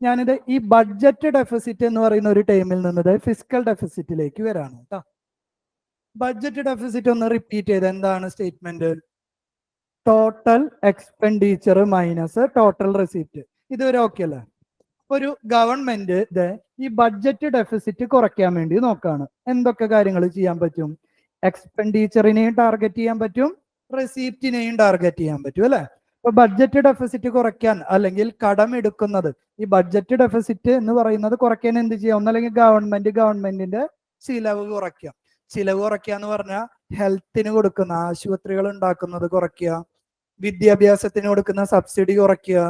ഞാനിത് ഈ budget deficit എന്ന് പറയുന്ന ഒരു ടൈമിൽ നിന്നത് ഫിസിക്കൽ ഡെഫിസിറ്റിലേക്ക് വരാണ് കേട്ടോ. ബഡ്ജറ്റ് ഡെഫിസിറ്റ് ഒന്ന് റിപ്പീറ്റ് ചെയ്ത് എന്താണ് statement? Total expenditure minus total receipt. ഇതുവരെ ഓക്കെ അല്ലേ? ഒരു ഗവൺമെന്റ് ഈ ബഡ്ജറ്റ് ഡെഫിസിറ്റ് കുറയ്ക്കാൻ വേണ്ടി നോക്കാണ്. എന്തൊക്കെ കാര്യങ്ങൾ ചെയ്യാൻ പറ്റും? എക്സ്പെൻഡിച്ചറിനെയും ടാർഗറ്റ് ചെയ്യാൻ പറ്റും, റെസിപ്റ്റിനെയും ടാർഗറ്റ് ചെയ്യാൻ പറ്റും അല്ലെ? ഇപ്പൊ ബഡ്ജറ്റ് ഡെഫിസിറ്റ് കുറയ്ക്കാൻ അല്ലെങ്കിൽ കടം എടുക്കുന്നത്, ഈ ബഡ്ജറ്റ് ഡെഫിസിറ്റ് എന്ന് പറയുന്നത് കുറയ്ക്കാൻ എന്ത് ചെയ്യാം? ഒന്നല്ലെങ്കിൽ ഗവൺമെന്റിന്റെ ചിലവ് കുറയ്ക്കാം. ചിലവ് കുറയ്ക്കുക എന്ന് പറഞ്ഞാൽ ഹെൽത്തിന് കൊടുക്കുന്ന, ആശുപത്രികൾ ഉണ്ടാക്കുന്നത് കുറയ്ക്കുക, വിദ്യാഭ്യാസത്തിന് കൊടുക്കുന്ന സബ്സിഡി കുറയ്ക്കുക,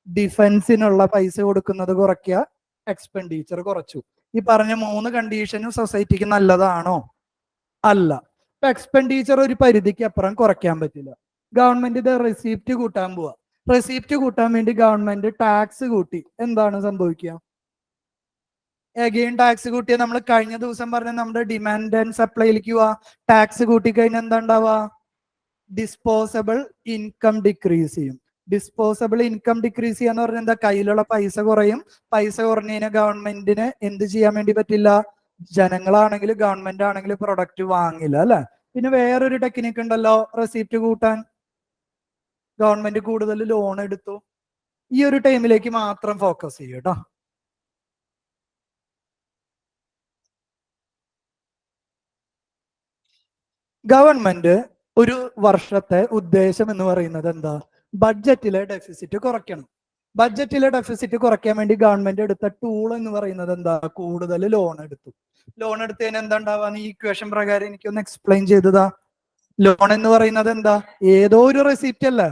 ഡിഫൻസിനുള്ള പൈസ കൊടുക്കുന്നത് കുറയ്ക്കുക, എക്സ്പെൻഡിച്ചർ കുറച്ചു. ഈ പറഞ്ഞ 3 കണ്ടീഷനും സൊസൈറ്റിക്ക് നല്ലതാണോ? അല്ല. ഇപ്പൊ എക്സ്പെൻഡിച്ചർ ഒരു പരിധിക്ക് അപ്പുറം കുറയ്ക്കാൻ പറ്റില്ല. ഗവൺമെന്റ് ഇത് റെസിപ്റ്റ് കൂട്ടാൻ പോവാ. റെസിപ്റ്റ് കൂട്ടാൻ വേണ്ടി ഗവൺമെന്റ് ടാക്സ് കൂട്ടി. എന്താണ് സംഭവിക്കുക? എഗെയിൻ ടാക്സ് കൂട്ടിയ നമ്മൾ കഴിഞ്ഞ ദിവസം പറഞ്ഞ നമ്മുടെ ഡിമാൻഡ് ആൻഡ് സപ്ലൈയിലേക്ക് പോവാ. ടാക്സ് കൂട്ടി കഴിഞ്ഞാൽ എന്താ ഉണ്ടാവുക? ഡിസ്പോസബിൾ ഇൻകം ഡിക്രീസ് ചെയ്യും. ഡിസ്പോസബിൾ ഇൻകം ഡിക്രീസ് ചെയ്യാന്ന് പറഞ്ഞാൽ എന്താ? കയ്യിലുള്ള പൈസ കുറയും. പൈസ കുറഞ്ഞു കഴിഞ്ഞാൽ ഗവൺമെന്റിന് എന്ത് ചെയ്യാൻ വേണ്ടി പറ്റില്ല? ജനങ്ങളാണെങ്കിലും ഗവൺമെന്റ് ആണെങ്കിലും പ്രൊഡക്റ്റ് വാങ്ങില്ല അല്ലെ? പിന്നെ വേറൊരു ടെക്നിക്ക് ഉണ്ടല്ലോ റെസിപ്റ്റ് കൂട്ടാൻ. ഗവൺമെന്റ് കൂടുതൽ ലോൺ എടുത്തു. ഈ ഒരു ടൈമിലേക്ക് മാത്രം ഫോക്കസ് ചെയ്യും കേട്ടോ. ഗവൺമെന്റ് ഒരു വർഷത്തെ ഉദ്ദേശം എന്ന് പറയുന്നത് എന്താ? ബഡ്ജറ്റിലെ ഡെഫിസിറ്റ് കുറയ്ക്കണം. ബഡ്ജറ്റിലെ ഡെഫിസിറ്റ് കുറയ്ക്കാൻ വേണ്ടി ഗവൺമെന്റ് എടുത്ത ടൂൾ എന്ന് പറയുന്നത് എന്താ? കൂടുതൽ ലോൺ എടുത്തു. ലോൺ എടുത്തതിന് എന്താ ഉണ്ടാവാന്ന് ഈ ഇക്വേഷൻ പ്രകാരം എനിക്കൊന്ന് എക്സ്പ്ലെയിൻ ചെയ്തതാ. ലോൺ എന്ന് പറയുന്നത് എന്താ? ഏതോ ഒരു റെസിപ്റ്റ് അല്ല.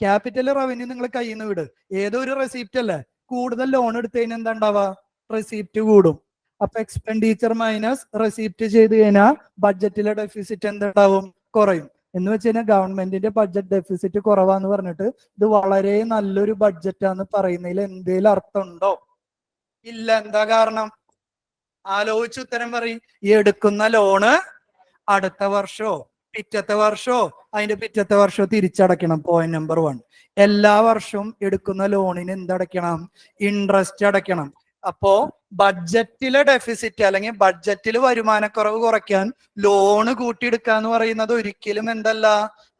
ക്യാപിറ്റൽ റവന്യൂ നിങ്ങൾ കയ്യിൽ നിന്ന് വിട്. ഏതോ ഒരു റെസിപ്റ്റ് അല്ലേ? കൂടുതൽ ലോൺ എടുത്തതിന് എന്താ ഉണ്ടാവുക? റെസിപ്റ്റ് കൂടും. അപ്പൊ എക്സ്പെൻഡിച്ചർ മൈനസ് റെസിപ്റ്റ് ചെയ്ത് കഴിഞ്ഞാൽ ബഡ്ജറ്റിലെ ഡെഫിസിറ്റ് എന്തുണ്ടാവും? കുറയും. എന്ന് വെച്ച് കഴിഞ്ഞാൽ ഗവൺമെന്റിന്റെ ബഡ്ജറ്റ് ഡെഫിസിറ്റ് കുറവാന്ന് പറഞ്ഞിട്ട് ഇത് വളരെ നല്ലൊരു ബഡ്ജറ്റാന്ന് പറയുന്നതിൽ എന്തെങ്കിലും അർത്ഥമുണ്ടോ? ഇല്ല. എന്താ കാരണം? ആലോചിച്ച് ഉത്തരം പറയും. ഈ എടുക്കുന്ന ലോണ് അടുത്ത വർഷോ പിറ്റത്തെ വർഷോ അതിന്റെ പിറ്റത്തെ വർഷോ തിരിച്ചടയ്ക്കണം. Point number 1. എല്ലാ വർഷവും എടുക്കുന്ന ലോണിന് എന്തടയ്ക്കണം? ഇൻട്രസ്റ്റ് അടയ്ക്കണം. അപ്പോ ബഡ്ജറ്റിലെ ഡെഫിസിറ്റ് അല്ലെങ്കിൽ ബഡ്ജറ്റിൽ വരുമാനക്കുറവ് കുറയ്ക്കാൻ ലോണ് കൂട്ടിയെടുക്കുക എന്ന് പറയുന്നത് ഒരിക്കലും എന്തല്ല?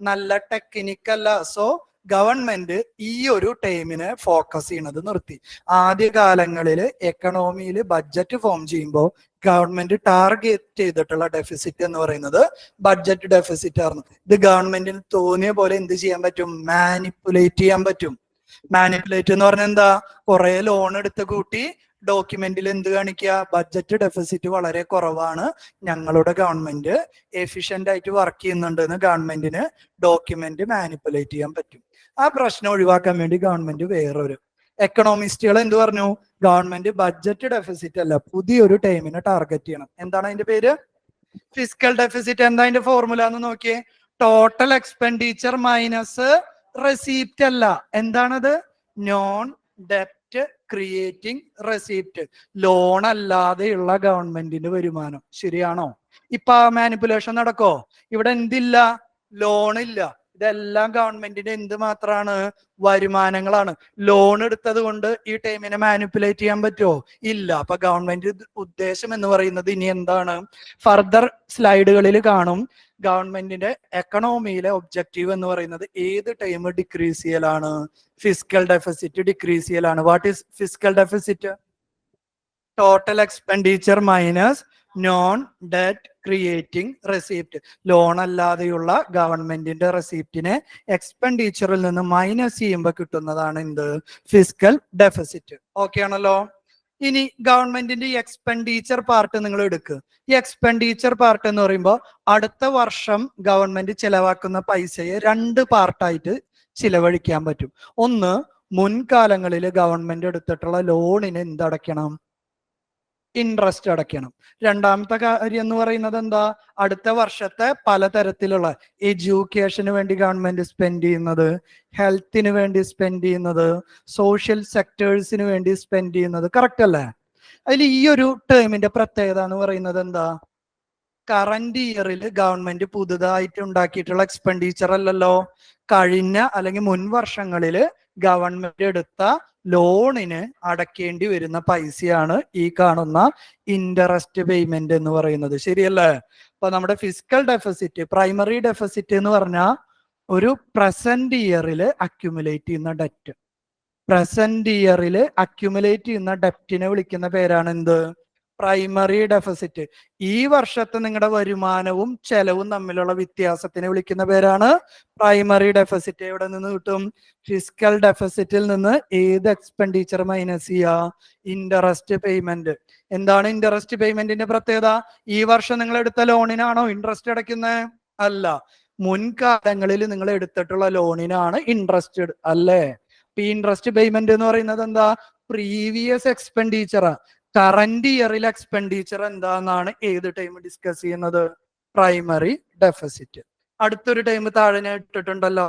നല്ല ടെക്നിക്കല്ല. സോ ഗവൺമെന്റ് ഈ ഒരു ടൈമിനെ ഫോക്കസ് ചെയ്യണത് നിർത്തി. ആദ്യകാലങ്ങളിൽ എക്കണോമിയിൽ ബഡ്ജറ്റ് ഫോം ചെയ്യുമ്പോൾ ഗവൺമെന്റ് ടാർഗറ്റ് ചെയ്തിട്ടുള്ള ഡെഫിസിറ്റ് എന്ന് പറയുന്നത് ബഡ്ജറ്റ് ഡെഫിസിറ്റ് ആയിരുന്നു. ഇത് ഗവൺമെന്റിന് തോന്നിയ പോലെ എന്ത് ചെയ്യാൻ പറ്റും? മാനിപ്പുലേറ്റ് ചെയ്യാൻ പറ്റും. മാനിപ്പുലേറ്റ് എന്ന് പറഞ്ഞാൽ എന്താ? കുറെ ലോൺ എടുത്ത് കൂട്ടി ഡോക്യുമെന്റിൽ എന്ത് കാണിക്കുക? ബഡ്ജറ്റ് ഡെഫിസിറ്റ് വളരെ കുറവാണ്, ഞങ്ങളുടെ ഗവൺമെന്റ് എഫിഷ്യന്റ് ആയിട്ട് വർക്ക് ചെയ്യുന്നുണ്ട് എന്ന് ഗവൺമെന്റിന് ഡോക്യുമെന്റ് മാനിപ്പുലേറ്റ് ചെയ്യാൻ പറ്റും. ആ പ്രശ്നം ഒഴിവാക്കാൻ വേണ്ടി ഗവൺമെന്റ് വേറൊരു എക്കണോമിസ്റ്റുകൾ എന്ത് പറഞ്ഞു? ഗവൺമെന്റ് ബഡ്ജറ്റ് ഡെഫിസിറ്റ് അല്ല, പുതിയൊരു ടൈമിനെ ടാർഗറ്റ് ചെയ്യണം. എന്താണ് അതിന്റെ പേര്? Physical deficit. എന്താ അതിന്റെ ഫോർമുല എന്ന് നോക്കിയേ. ടോട്ടൽ എക്സ്പെൻഡിച്ചർ മൈനസ് റെസിപ്റ്റ് അല്ല. എന്താണത്? നോൺ ഡെപ്റ്റ് ക്രിയേറ്റിംഗ് റെസിപ്റ്റ്. ലോൺ അല്ലാതെയുള്ള ഗവൺമെന്റിന്റെ വരുമാനം. ശരിയാണോ? ഇപ്പൊ മാനിപ്പുലേഷൻ നടക്കോ? ഇവിടെ എന്തില്ല? ലോൺ ഇല്ല. ഇതെല്ലാം ഗവൺമെന്റിന്റെ എന്ത് മാത്രമാണ്? വരുമാനങ്ങളാണ്. ലോൺ എടുത്തത് കൊണ്ട് ഈ ടൈമിനെ മാനിപ്പുലേറ്റ് ചെയ്യാൻ പറ്റുമോ? ഇല്ല. അപ്പൊ ഗവൺമെന്റ് ഉദ്ദേശം എന്ന് പറയുന്നത് ഇനി എന്താണ്? ഫർദർ സ്ലൈഡുകളിൽ കാണും. ഗവൺമെന്റിന്റെ എക്കണോമിയിലെ ഒബ്ജക്റ്റീവ് എന്ന് പറയുന്നത് ഏത് ടൈം ഡിക്രീസ് ചെയ്യലാണ്? ഫിസിക്കൽ ഡെഫിസിറ്റ് ഡിക്രീസ് ചെയ്യലാണ്. What is physical deficit? Total expenditure minus non debt creating receipt. Loan അല്ലാതെയുള്ള ഗവൺമെന്റിന്റെ റെസിപ്റ്റിനെ എക്സ്പെൻഡിച്ചറിൽ നിന്ന് മൈനസ് ചെയ്യുമ്പോൾ കിട്ടുന്നതാണ് എന്ത്? Physical deficit. ഓക്കെ ആണല്ലോ? ഇനി ഗവൺമെന്റിന്റെ ഈ എക്സ്പെൻഡിച്ചർ പാർട്ട് നിങ്ങൾ എടുക്കുക. ഈ എക്സ്പെൻഡിച്ചർ പാർട്ട് എന്ന് പറയുമ്പോൾ അടുത്ത വർഷം ഗവൺമെന്റ് ചെലവാക്കുന്ന പൈസയെ 2 പാർട്ടായിട്ട് ചിലവഴിക്കാൻ പറ്റും. ഒന്ന്, മുൻകാലങ്ങളിൽ ഗവൺമെന്റ് എടുത്തിട്ടുള്ള ലോണിന് എന്തടയ്ക്കണം? ഇൻട്രസ്റ്റ് അടയ്ക്കണം. രണ്ടാമത്തെ കാര്യം എന്ന് പറയുന്നത് എന്താ? അടുത്ത വർഷത്തെ പലതരത്തിലുള്ള എഡ്യൂക്കേഷന് വേണ്ടി ഗവൺമെന്റ് സ്പെൻഡ് ചെയ്യുന്നത്, ഹെൽത്തിന് വേണ്ടി സ്പെൻഡ് ചെയ്യുന്നത്, സോഷ്യൽ സെക്ടേഴ്സിന് വേണ്ടി സ്പെൻഡ് ചെയ്യുന്നത്. കറക്റ്റ് അല്ലേ? അതിൽ ഈ ഒരു ടേമിന്റെ പ്രത്യേകത എന്ന് പറയുന്നത് എന്താ? കറന്റ് ഇയറിൽ ഗവൺമെന്റ് പുതുതായിട്ട് ഉണ്ടാക്കിയിട്ടുള്ള എക്സ്പെൻഡിച്ചർ അല്ലല്ലോ. കഴിഞ്ഞ അല്ലെങ്കിൽ മുൻ വർഷങ്ങളിൽ ഗവൺമെന്റ് എടുത്ത ലോണിന് അടയ്ക്കേണ്ടി വരുന്ന പൈസയാണ് ഈ കാണുന്ന ഇൻട്രസ്റ്റ് പേയ്മെന്റ് എന്ന് പറയുന്നത്. ശരിയല്ലേ? അപ്പൊ നമ്മുടെ ഫിസിക്കൽ ഡെഫിസിറ്റ്, പ്രൈമറി ഡെഫിസിറ്റ് എന്ന് പറഞ്ഞാൽ ഒരു പ്രസന്റ് ഇയറിൽ അക്യുമുലേറ്റ് ചെയ്യുന്ന ഡെറ്റ്. പ്രസന്റ് ഇയറിൽ അക്യുമുലേറ്റ് ചെയ്യുന്ന ഡെപ്റ്റിനെ വിളിക്കുന്ന പേരാണ് എന്ത്? Primary deficit. ഈ വർഷത്തെ നിങ്ങളുടെ വരുമാനവും ചെലവും തമ്മിലുള്ള വ്യത്യാസത്തിനെ വിളിക്കുന്ന പേരാണ് പ്രൈമറി ഡെഫിസിറ്റ്. എവിടെ നിന്ന് കിട്ടും? ഫിസിക്കൽ ഡെഫിസിറ്റിൽ നിന്ന് ഏത് എക്സ്പെൻഡിച്ചർ മൈനസ് ചെയ്യുക? Interest payment. എന്താണ് ഇൻട്രസ്റ്റ് പേയ്മെന്റിന്റെ പ്രത്യേകത? ഈ വർഷം നിങ്ങൾ എടുത്ത ലോണിനാണോ ഇൻട്രസ്റ്റ് അടയ്ക്കുന്നത്? അല്ല, മുൻകാലങ്ങളിൽ നിങ്ങൾ എടുത്തിട്ടുള്ള ലോണിനാണ് ഇൻട്രസ്റ്റ്, അല്ലേ? ഈ ഇൻട്രസ്റ്റ് പേയ്മെന്റ് എന്ന് പറയുന്നത് എന്താ? പ്രീവിയസ് എക്സ്പെൻഡിച്ചർ, കറന്റ് ഇയറിലെ എക്സ്പെൻഡിച്ചർ എന്താന്നാണ് ഏത് ടൈം ഡിസ്കസ് ചെയ്യുന്നത്? Primary deficit. അടുത്തൊരു ടൈം താഴെ ഇട്ടിട്ടുണ്ടല്ലോ,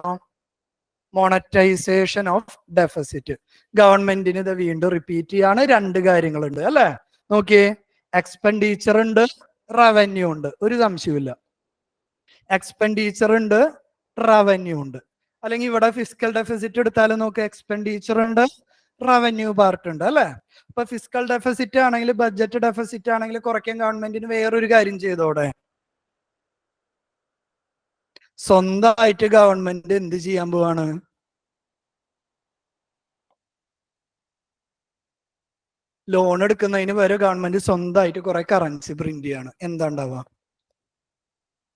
മോണറ്റൈസേഷൻ ഓഫ് ഡെഫിസിറ്റ്. ഗവൺമെന്റിന് ഇത് വീണ്ടും റിപ്പീറ്റ് ചെയ്യാണ്. രണ്ട് കാര്യങ്ങളുണ്ട്, അല്ലെ? നോക്കിയേ, എക്സ്പെൻഡിച്ചർ ഉണ്ട്, റവന്യൂ ഉണ്ട്, ഒരു സംശയമില്ല. എക്സ്പെൻഡിച്ചർ ഉണ്ട്, റവന്യൂ ഉണ്ട്. അല്ലെങ്കിൽ ഇവിടെ ഫിസിക്കൽ ഡെഫിസിറ്റ് എടുത്താലും നോക്ക്, എക്സ്പെൻഡിച്ചർ ഉണ്ട്, റവന്യൂ പാർട്ട് ഉണ്ട്, അല്ലെ? അപ്പൊ ഫിസിക്കൽ ഡെഫിസിറ്റ് ആണെങ്കിൽ, ബഡ്ജറ്റ് ഡെഫിസിറ്റ് ആണെങ്കിൽ കുറയ്ക്കാൻ ഗവൺമെന്റിന് വേറൊരു കാര്യം ചെയ്തോടെ? സ്വന്തമായിട്ട് ഗവൺമെന്റ് എന്ത് ചെയ്യാൻ പോവാണ്? ലോൺ എടുക്കുന്നതിന് വരെ ഗവൺമെന്റ് സ്വന്തമായിട്ട് കുറെ കറൻസി പ്രിന്റ് ചെയ്യാണ്. എന്താ ഉണ്ടാവുക?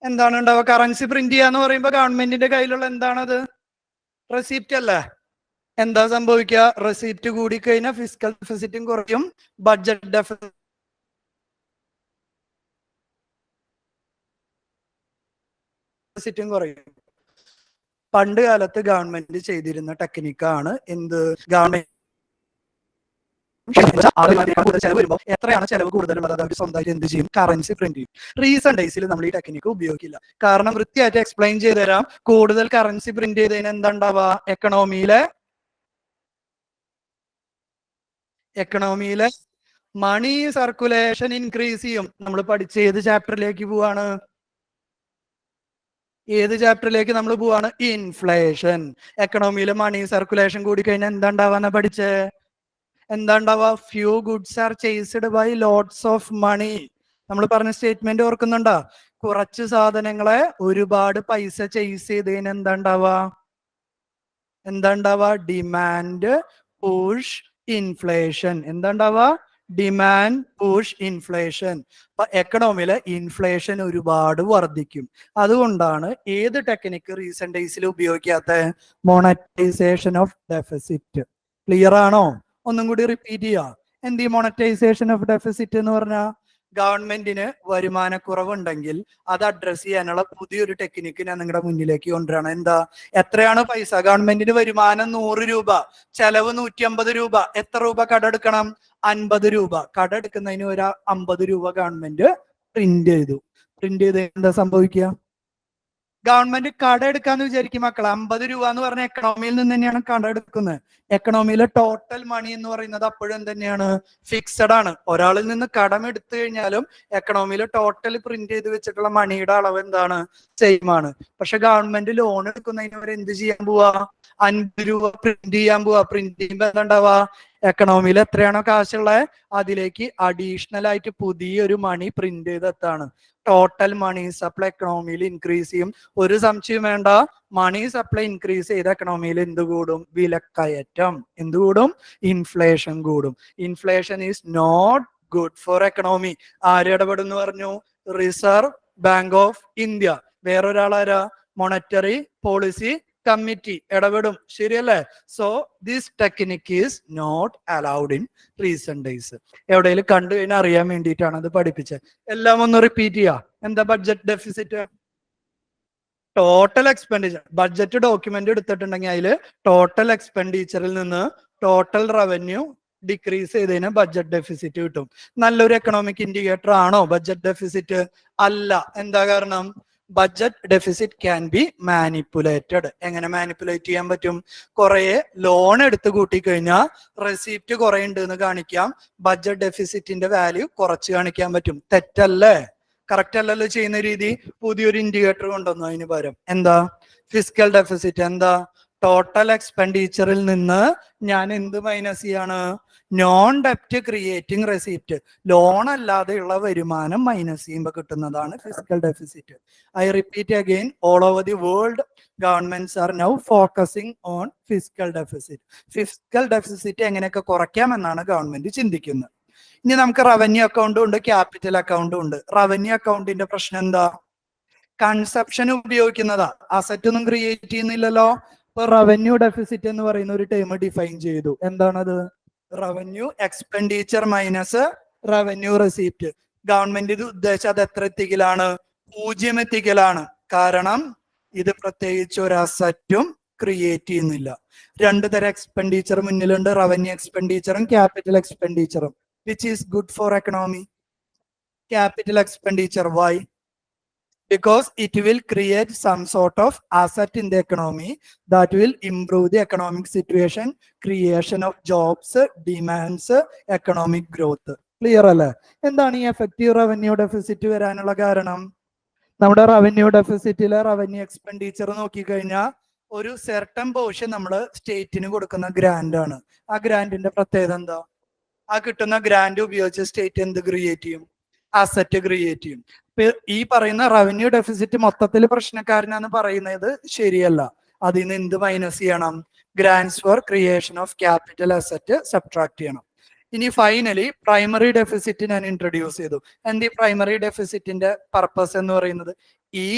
എന്താണ് ഉണ്ടാവുക? കറൻസി പ്രിന്റ് ചെയ്യാന്ന് പറയുമ്പോ ഗവൺമെന്റിന്റെ കയ്യിലുള്ള എന്താണത്? റെസിപ്റ്റ് അല്ലേ? എന്താ സംഭവിക്കുക? റെസിപ്റ്റ് കൂടി കഴിഞ്ഞാൽ ഫിസിക്കൽ ഡെഫിസിറ്റും കുറയും, ബഡ്ജറ്റ് ഡെഫിസിറ്റും കുറയും. പണ്ട് കാലത്ത് ഗവൺമെന്റ് ചെയ്തിരുന്ന ടെക്നിക്കാണ് എന്ത്? ഗവൺമെന്റ് ചെലവ് വരുമ്പോൾ എത്രയാണ് ചെലവ് കൂടുതലുള്ളത് അത് അവർ സ്വന്തമായിട്ട് എന്ത് ചെയ്യും? കറൻസി പ്രിന്റ് ചെയ്യും. റീസെന്റ് ഡേയ്സിൽ നമ്മൾ ഈ ടെക്നിക്ക് ഉപയോഗിക്കില്ല. കാരണം വൃത്തിയായിട്ട് എക്സ്പ്ലെയിൻ ചെയ്ത് തരാം. കൂടുതൽ കറൻസി പ്രിന്റ് ചെയ്തതിന് എന്താ ഉണ്ടാവുക? എക്കണോമിയിലെ മണി സർക്കുലേഷൻ ഇൻക്രീസ് ചെയ്യും. നമ്മൾ പഠിച്ച ഏത് ചാപ്റ്ററിലേക്ക് പോവാണ്? ഏത് ചാപ്റ്ററിലേക്ക് നമ്മൾ പോവാണ്? ഇൻഫ്ലേഷൻ. എക്കണോമിയിലെ മണി സർക്കുലേഷൻ കൂടി കഴിഞ്ഞാൽ എന്താ ഉണ്ടാവാന്ന പഠിച്ചേ? എന്താ ഉണ്ടാവുക? Few goods are chased by lots of money. നമ്മൾ പറഞ്ഞ സ്റ്റേറ്റ്മെന്റ് ഓർക്കുന്നുണ്ടോ? കുറച്ച് സാധനങ്ങളെ ഒരുപാട് പൈസ ചേസ് ചെയ്തതിന് എന്താ ഉണ്ടാവുക? Demand push inflation. എന്താ ഉണ്ടാവുക? Demand push inflation. അപ്പൊ എക്കണോമിയിലെ ഇൻഫ്ലേഷൻ ഒരുപാട് വർദ്ധിക്കും. അതുകൊണ്ടാണ് ഏത് ടെക്നിക്ക് റീസെന്റ് ഡേയ്സിൽ ഉപയോഗിക്കാത്ത? Monetization of deficit. ക്ലിയർ ആണോ? ഒന്നും കൂടി റിപ്പീറ്റ് ചെയ്യാം. എന്ത് ഈ മോണറ്റൈസേഷൻ ഓഫ് ഡെഫിസിറ്റ് എന്ന് പറഞ്ഞാൽ ഗവൺമെന്റിന് വരുമാനക്കുറവുണ്ടെങ്കിൽ അത് അഡ്രസ് ചെയ്യാനുള്ള പുതിയൊരു ടെക്നിക്ക് ഞാൻ നിങ്ങളുടെ മുന്നിലേക്ക് കൊണ്ടുവരാണ്. എന്താ? എത്രയാണ് പൈസ? ഗവൺമെന്റിന് വരുമാനം 100 രൂപ, ചെലവ് 150 രൂപ. എത്ര രൂപ കടമെടുക്കണം? 50 രൂപ. കടമെടുക്കുന്നതിന് ഒരു 50 രൂപ ഗവൺമെന്റ് പ്രിന്റ് ചെയ്തു. പ്രിന്റ് ചെയ്ത് എന്താ സംഭവിക്കുക? ഗവൺമെന്റ് കട എടുക്കാന്ന് വിചാരിക്കും മക്കളെ. 50 രൂപ എന്ന് പറഞ്ഞ എക്കണോമിയിൽ നിന്ന് തന്നെയാണ് കട എടുക്കുന്നത്. എക്കണോമിയിലെ ടോട്ടൽ മണി എന്ന് പറയുന്നത് അപ്പോഴും തന്നെയാണ് ഫിക്സഡ് ആണ്. ഒരാളിൽ നിന്ന് കടം എടുത്തു കഴിഞ്ഞാലും എക്കണോമിയിൽ ടോട്ടൽ പ്രിന്റ് ചെയ്ത് വെച്ചിട്ടുള്ള മണിയുടെ അളവ് എന്താണ്? സെയിം ആണ്. പക്ഷെ ഗവൺമെന്റ് ലോൺ എടുക്കുന്നതിന് വരെ എന്ത് ചെയ്യാൻ പോവാ? 50 രൂപ പ്രിന്റ് ചെയ്യാൻ പോവാ. പ്രിന്റ് ചെയ്യുമ്പോ എന്താ ഉണ്ടാവുക? എക്കണോമിയിൽ എത്രയാണോ കാശുള്ളത് അതിലേക്ക് അഡീഷണൽ ആയിട്ട് പുതിയൊരു മണി പ്രിന്റ് ചെയ്തെത്താണ്. ടോട്ടൽ മണി സപ്ലൈ എക്കണോമിയിൽ ഇൻക്രീസ് ചെയ്യും. ഒരു സംശയം വേണ്ട, മണി സപ്ലൈ ഇൻക്രീസ് ചെയ്ത എക്കണോമിയിൽ എന്ത് കൂടും? വിലക്കയറ്റം. എന്ത് കൂടും? ഇൻഫ്ലേഷൻ കൂടും. Inflation is not good for economy. ആര് ഇടപെടുന്നു പറഞ്ഞു? Reserve Bank of India. വേറൊരാളാരാ? മോണിറ്ററി പോളിസി കമ്മിറ്റി ഇടപെടും. ശരിയല്ലേ? So this technique is not allowed in recent days. എവിടെയെങ്കിലും കണ്ടു കഴിഞ്ഞാൽ അറിയാൻ വേണ്ടിയിട്ടാണ് അത് പഠിപ്പിച്ചത്. എല്ലാം ഒന്ന് റിപ്പീറ്റ് ചെയ്യാം. എന്താ budget deficit? Total expenditure. Budget document എടുത്തിട്ടുണ്ടെങ്കിൽ അതിൽ ടോട്ടൽ എക്സ്പെൻഡിച്ചറിൽ നിന്ന് ടോട്ടൽ റവന്യൂ ഡിക്രീസ് ചെയ്തതിന് ബഡ്ജറ്റ് ഡെഫിസിറ്റ് കിട്ടും. നല്ലൊരു എക്കണോമിക് ഇൻഡിക്കേറ്റർ ആണോ ബഡ്ജറ്റ് ഡെഫിസിറ്റ്? അല്ല. എന്താ കാരണം? Budget deficit can be manipulated. എങ്ങനെ മാനിപ്പുലേറ്റ് ചെയ്യാൻ പറ്റും? കുറെ ലോൺ എടുത്ത് കൂട്ടിക്കഴിഞ്ഞാൽ റെസിപ്റ്റ് കുറെ ഉണ്ട് എന്ന് കാണിക്കാം. ബഡ്ജറ്റ് ഡെഫിസിറ്റിന്റെ വാല്യൂ കുറച്ച് കാണിക്കാൻ പറ്റും. തെറ്റല്ലേ? കറക്റ്റ് അല്ലല്ലോ ചെയ്യുന്ന രീതി. പുതിയൊരു ഇൻഡിക്കേറ്റർ കൊണ്ടുവന്നു അതിന് പകരം. എന്താ? Physical deficit. എന്താ? ടോട്ടൽ എക്സ്പെൻഡിച്ചറിൽ നിന്ന് ഞാൻ എന്ത് മൈനസ് ചെയ്യാണ്? നോൺ ഡെപ്റ്റ് ക്രിയേറ്റിംഗ് റെസിപ്റ്റ്, ലോൺ അല്ലാതെയുള്ള വരുമാനം മൈനസ് ചെയ്യുമ്പോൾ കിട്ടുന്നതാണ് physical deficit. I repeat again, all over the world governments are now focusing on physical deficit. Physical deficit എങ്ങനെയൊക്കെ കുറയ്ക്കാമെന്നാണ് ഗവൺമെന്റ് ചിന്തിക്കുന്നത്. ഇനി നമുക്ക് റവന്യൂ അക്കൗണ്ടും ഉണ്ട്, ക്യാപിറ്റൽ അക്കൗണ്ടും ഉണ്ട്. റവന്യൂ അക്കൗണ്ടിന്റെ പ്രശ്നം എന്താ? കൺസെപ്ഷൻ ഉപയോഗിക്കുന്നതാ, അസറ്റ് ഒന്നും ക്രിയേറ്റ് ചെയ്യുന്നില്ലല്ലോ. ഇപ്പൊ റവന്യൂ ഡെഫിസിറ്റ് എന്ന് പറയുന്ന ഒരു ടേം ഡിഫൈൻ ചെയ്തു. എന്താണത്? Revenue expenditure minus revenue receipt. Government ഇത് ഉദ്ദേശിച്ചത് അത് എത്ര എത്തിക്കലാണ്? 0 എത്തിക്കലാണ്. കാരണം ഇത് പ്രത്യേകിച്ച് ഒരു അസറ്റും ക്രിയേറ്റ് ചെയ്യുന്നില്ല. 2 തരം എക്സ്പെൻഡിച്ചർ മുന്നിലുണ്ട്, റവന്യൂ എക്സ്പെൻഡിച്ചറും ക്യാപിറ്റൽ എക്സ്പെൻഡിച്ചറും. Which is good for economy? Capital expenditure. Why? Because it will create some sort of asset in the economy that will improve the economic situation, creation of jobs, demands, economic growth. Clear അല്ലേ? എന്താണ് ഈ effective revenue deficit വരാനുള്ള കാരണം? നമ്മുടെ revenue ഡെഫിസിറ്റിലെ revenue expenditure നോക്കിക്കഴിഞ്ഞാൽ ഒരു certain portion നമ്മൾ സ്റ്റേറ്റിന് കൊടുക്കുന്ന ഗ്രാന്റ് ആണ്. ആ ഗ്രാന്റിന്റെ പ്രത്യേകത എന്താ? ആ കിട്ടുന്ന ഗ്രാന്റ് ഉപയോഗിച്ച് സ്റ്റേറ്റ് എന്ത് ക്രിയേറ്റ് ചെയ്യും? അസറ്റ് ക്രിയേറ്റ് ചെയ്യും. ഈ പറയുന്ന റവന്യൂ ഡെഫിസിറ്റ് മൊത്തത്തിൽ പ്രശ്നക്കാരനാന്ന് പറയുന്നത് ശരിയല്ല. അതിൽ നിന്ന് എന്ത് മൈനസ് ചെയ്യണം? Grants for creation of capital asset subtract ചെയ്യണം. ഇനി ഫൈനലി പ്രൈമറി ഡെഫിസിറ്റ് ഞാൻ ഇൻട്രൊഡ്യൂസ് ചെയ്തു. എന്ത് ഈ പ്രൈമറി ഡെഫിസിറ്റിന്റെ പർപ്പസ് എന്ന് പറയുന്നത്? ഈ